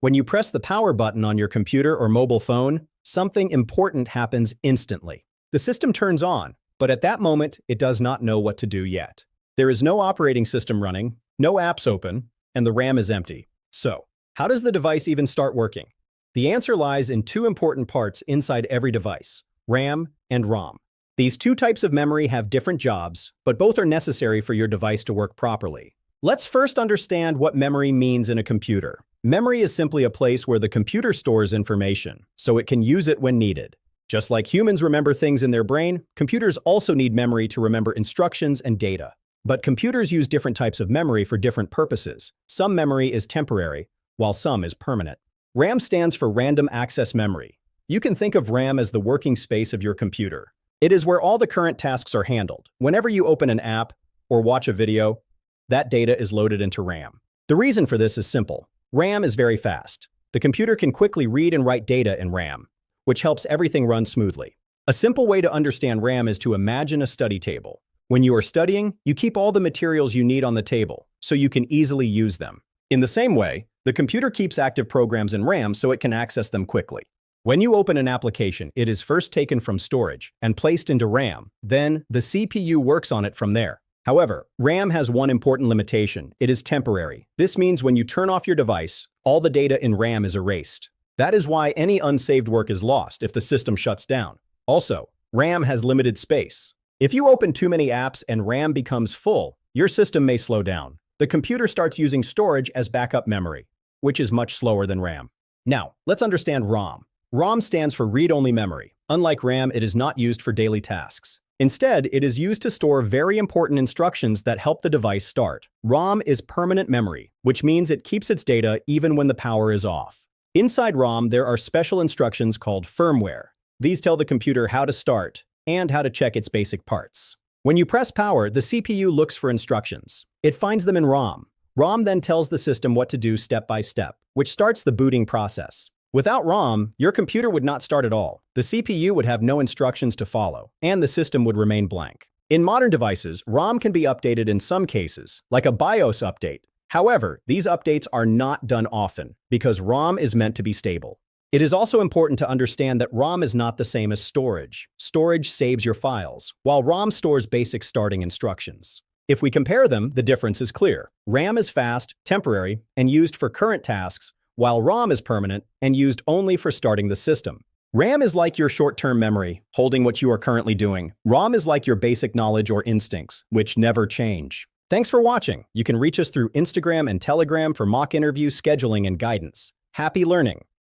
When you press the power button on your computer or mobile phone, something important happens instantly. The system turns on, but at that moment, it does not know what to do yet. There is no operating system running, no apps open, and the RAM is empty. So, how does the device even start working? The answer lies in two important parts inside every device: RAM and ROM. These two types of memory have different jobs, but both are necessary for your device to work properly. Let's first understand what memory means in a computer. Memory is simply a place where the computer stores information, so it can use it when needed. Just like humans remember things in their brain, computers also need memory to remember instructions and data. But computers use different types of memory for different purposes. Some memory is temporary, while some is permanent. RAM stands for Random Access Memory. You can think of RAM as the working space of your computer. It is where all the current tasks are handled. Whenever you open an app or watch a video, that data is loaded into RAM. The reason for this is simple. RAM is very fast. The computer can quickly read and write data in RAM, which helps everything run smoothly. A simple way to understand RAM is to imagine a study table. When you are studying, you keep all the materials you need on the table, so you can easily use them. In the same way, the computer keeps active programs in RAM so it can access them quickly. When you open an application, it is first taken from storage and placed into RAM. Then, the CPU works on it from there. However, RAM has one important limitation. It is temporary. This means when you turn off your device, all the data in RAM is erased. That is why any unsaved work is lost if the system shuts down. Also, RAM has limited space. If you open too many apps and RAM becomes full, your system may slow down. The computer starts using storage as backup memory, which is much slower than RAM. Now, let's understand ROM. ROM stands for read-only memory. Unlike RAM, it is not used for daily tasks. Instead, it is used to store very important instructions that help the device start. ROM is permanent memory, which means it keeps its data even when the power is off. Inside ROM, there are special instructions called firmware. These tell the computer how to start and how to check its basic parts. When you press power, the CPU looks for instructions. It finds them in ROM. ROM then tells the system what to do step by step, which starts the booting process. Without ROM, your computer would not start at all. The CPU would have no instructions to follow, and the system would remain blank. In modern devices, ROM can be updated in some cases, like a BIOS update. However, these updates are not done often, because ROM is meant to be stable. It is also important to understand that ROM is not the same as storage. Storage saves your files, while ROM stores basic starting instructions. If we compare them, the difference is clear. RAM is fast, temporary, and used for current tasks, while ROM is permanent and used only for starting the system. RAM is like your short-term memory, holding what you are currently doing. ROM is like your basic knowledge or instincts, which never change. Thanks for watching. You can reach us through Instagram and Telegram for mock interview scheduling and guidance. Happy learning!